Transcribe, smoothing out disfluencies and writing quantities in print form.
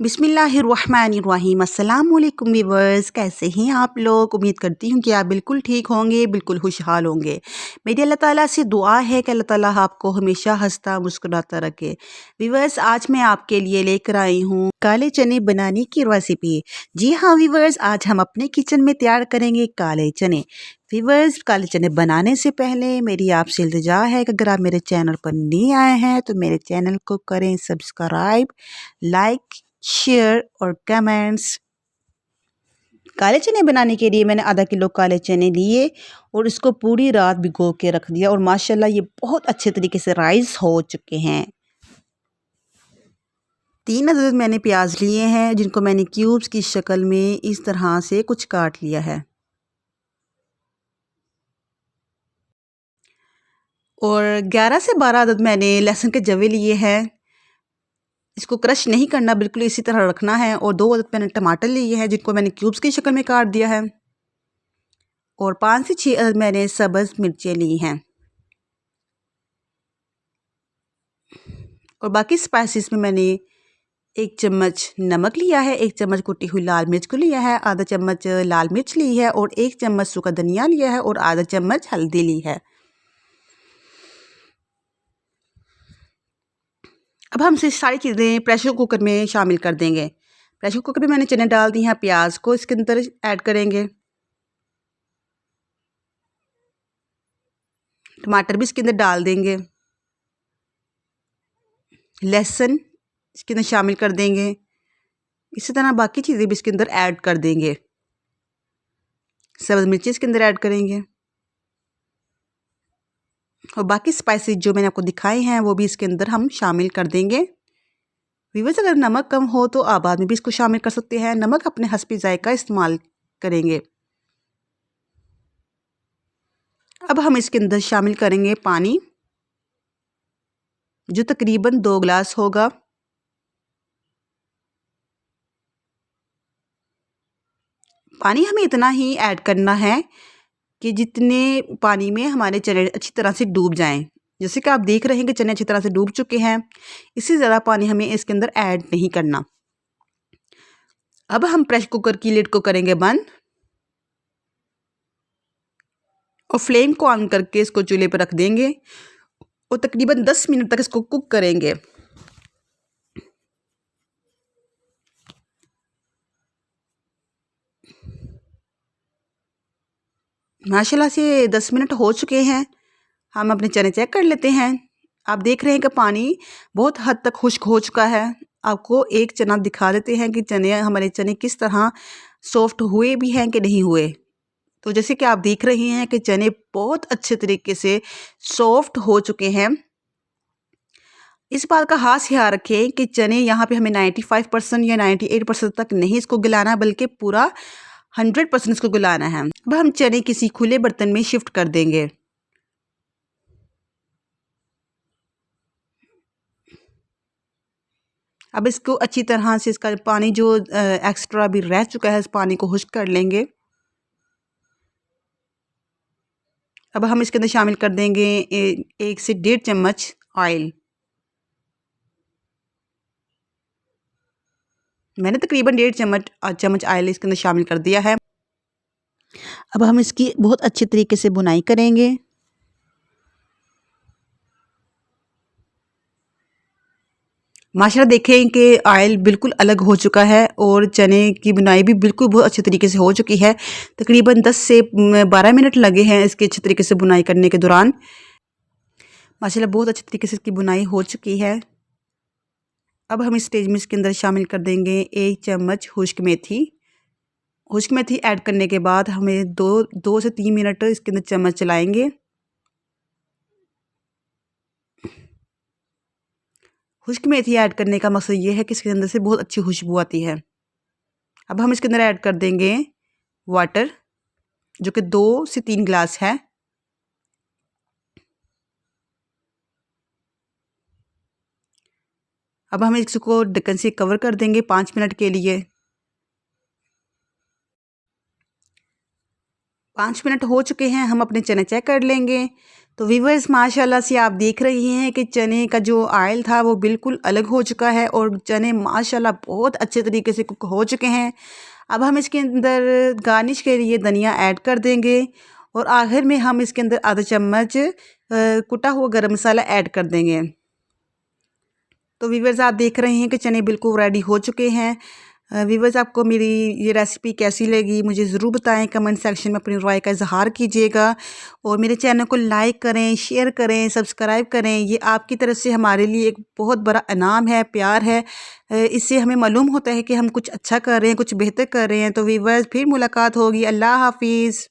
बिस्मिल्लाहिर्रहमानिर्रहीम। अस्सलाम वालेकुम व्यूअर्स, कैसे हैं आप लोग। उम्मीद करती हूँ कि आप बिल्कुल ठीक होंगे, बिल्कुल खुशहाल होंगे। मेरी अल्लाह ताला से दुआ है कि अल्लाह ताला आपको हमेशा हंसता मुस्कुराता रखे। व्यूअर्स, आज मैं आपके लिए लेकर आई हूँ काले चने बनाने की रेसिपी। जी हाँ व्यूअर्स, आज हम अपने किचन में तैयार करेंगे काले चने। व्यूअर्स, काले चने बनाने से पहले मेरी आपसे इल्तिजा है कि अगर आप मेरे चैनल पर नहीं आए हैं तो मेरे चैनल को करें सब्सक्राइब, लाइक, शेयर और कमेंट्स। काले चने बनाने के लिए मैंने आधा किलो काले चने लिए और इसको पूरी रात भिगो के रख दिया और माशाल्लाह ये बहुत अच्छे तरीके से राइस हो चुके हैं। 3 अदद मैंने प्याज लिए हैं जिनको मैंने क्यूब्स की शक्ल में इस तरह से कुछ काट लिया है। और 11 से 12 अदद मैंने लहसुन के जवे लिए हैं। इसको क्रश नहीं करना, बिल्कुल इसी तरह रखना है। और 2 अदद मैंने टमाटर लिए हैं जिनको मैंने क्यूब्स की शक्ल में काट दिया है। और 5 से 6 अदद मैंने सब्ज़ मिर्चें ली हैं। और बाकी स्पाइसेस में मैंने 1 चम्मच नमक लिया है, 1 चम्मच कुटी हुई लाल मिर्च को लिया है, आधा चम्मच लाल मिर्च ली है और 1 चम्मच सूखा धनिया लिया है और आधा चम्मच हल्दी ली है। अब हम से सारी चीज़ें प्रेशर कुकर में शामिल कर देंगे। प्रेशर कुकर में मैंने चने डाल दी हैं, प्याज को इसके अंदर ऐड करेंगे, टमाटर भी इसके अंदर डाल देंगे, लहसुन इसके अंदर शामिल कर देंगे। इसी तरह बाकी चीज़ें भी इसके अंदर ऐड कर देंगे। सब्ज़ मिर्ची इसके अंदर ऐड करेंगे और बाकी स्पाइसेस जो मैंने आपको दिखाए हैं वो भी इसके अंदर हम शामिल कर देंगे। व्यूअर्स, अगर नमक कम हो तो आप बाद में भी इसको शामिल कर सकते हैं। नमक अपने हस्बी जायका इस्तेमाल करेंगे। अब हम इसके अंदर शामिल करेंगे पानी, जो तकरीबन 2 गिलास होगा। पानी हमें इतना ही ऐड करना है कि जितने पानी में हमारे चने अच्छी तरह से डूब जाएं। जैसे कि आप देख रहे हैं कि चने अच्छी तरह से डूब चुके हैं। इससे ज़्यादा पानी हमें इसके अंदर ऐड नहीं करना। अब हम प्रेशर कुकर की लिड को करेंगे बंद और फ्लेम को ऑन करके इसको चूल्हे पर रख देंगे और तकरीबन 10 मिनट तक इसको कुक करेंगे। माशाल्लाह से 10 मिनट हो चुके हैं। हम अपने चने चेक कर लेते हैं। आप देख रहे हैं कि पानी बहुत हद तक खुश्क हो चुका है। आपको एक चना दिखा देते हैं कि हमारे चने किस तरह सॉफ्ट हुए भी हैं कि नहीं हुए। तो जैसे कि आप देख रहे हैं कि चने बहुत अच्छे तरीके से सॉफ्ट हो चुके हैं। इस बात का खास ख्याल रखें कि चने यहाँ पे हमें 95% या 98% तक नहीं इसको गलाना, बल्कि पूरा 100% इसको गलाना है। अब हम चने किसी खुले बर्तन में शिफ्ट कर देंगे। अब इसको अच्छी तरह से इसका पानी जो एक्स्ट्रा भी रह चुका है, इस पानी को खुश्क कर लेंगे। अब हम इसके अंदर शामिल कर देंगे 1 से 1.5 चम्मच ऑयल। मैंने तकरीबन 1.5 चम्मच ऑयल इसके अंदर शामिल कर दिया है। अब हम इसकी बहुत अच्छे तरीके से बुनाई करेंगे। माशाल्लाह देखें कि ऑयल बिल्कुल अलग हो चुका है और चने की बुनाई भी बिल्कुल बहुत अच्छे तरीके से हो चुकी है। तकरीबन 10 से 12 मिनट लगे हैं इसके अच्छे तरीके से बुनाई करने के दौरान। माशाल्लाह बहुत अच्छे तरीके से इसकी बुनाई हो चुकी है। अब हम इस स्टेज में इसके अंदर शामिल कर देंगे 1 चम्मच खुश्क मेथी। खुश्क मेथी ऐड करने के बाद हमें 2 से 3 मिनट इसके अंदर चम्मच चलाएंगे। खुश्क मेथी ऐड करने का मकसद ये है कि इसके अंदर से बहुत अच्छी खुशबू आती है। अब हम इसके अंदर ऐड कर देंगे वाटर, जो कि 2 से 3 गिलास है। अब हम इसको ढक्कन से कवर कर देंगे 5 मिनट के लिए। 5 मिनट हो चुके हैं, हम अपने चने चेक कर लेंगे। तो व्यूअर्स माशाल्लाह से आप देख रहे हैं कि चने का जो ऑयल था वो बिल्कुल अलग हो चुका है और चने माशाल्लाह बहुत अच्छे तरीके से कुक हो चुके हैं। अब हम इसके अंदर गार्निश के लिए धनिया ऐड कर देंगे और आखिर में हम इसके अंदर आधा चम्मच कुटा हुआ गरम मसाला ऐड कर देंगे। तो व्यूअर्स आप देख रहे हैं कि चने बिल्कुल रेडी हो चुके हैं। व्यूअर्स आपको मेरी ये रेसिपी कैसी लगी मुझे ज़रूर बताएं, कमेंट सेक्शन में अपनी राय का इजहार कीजिएगा और मेरे चैनल को लाइक करें, शेयर करें, सब्सक्राइब करें। ये आपकी तरफ से हमारे लिए एक बहुत बड़ा इनाम है, प्यार है। इससे हमें मालूम होता है कि हम कुछ अच्छा कर रहे हैं, कुछ बेहतर कर रहे हैं। तो व्यूअर्स फिर मुलाकात होगी। अल्लाह हाफिज़।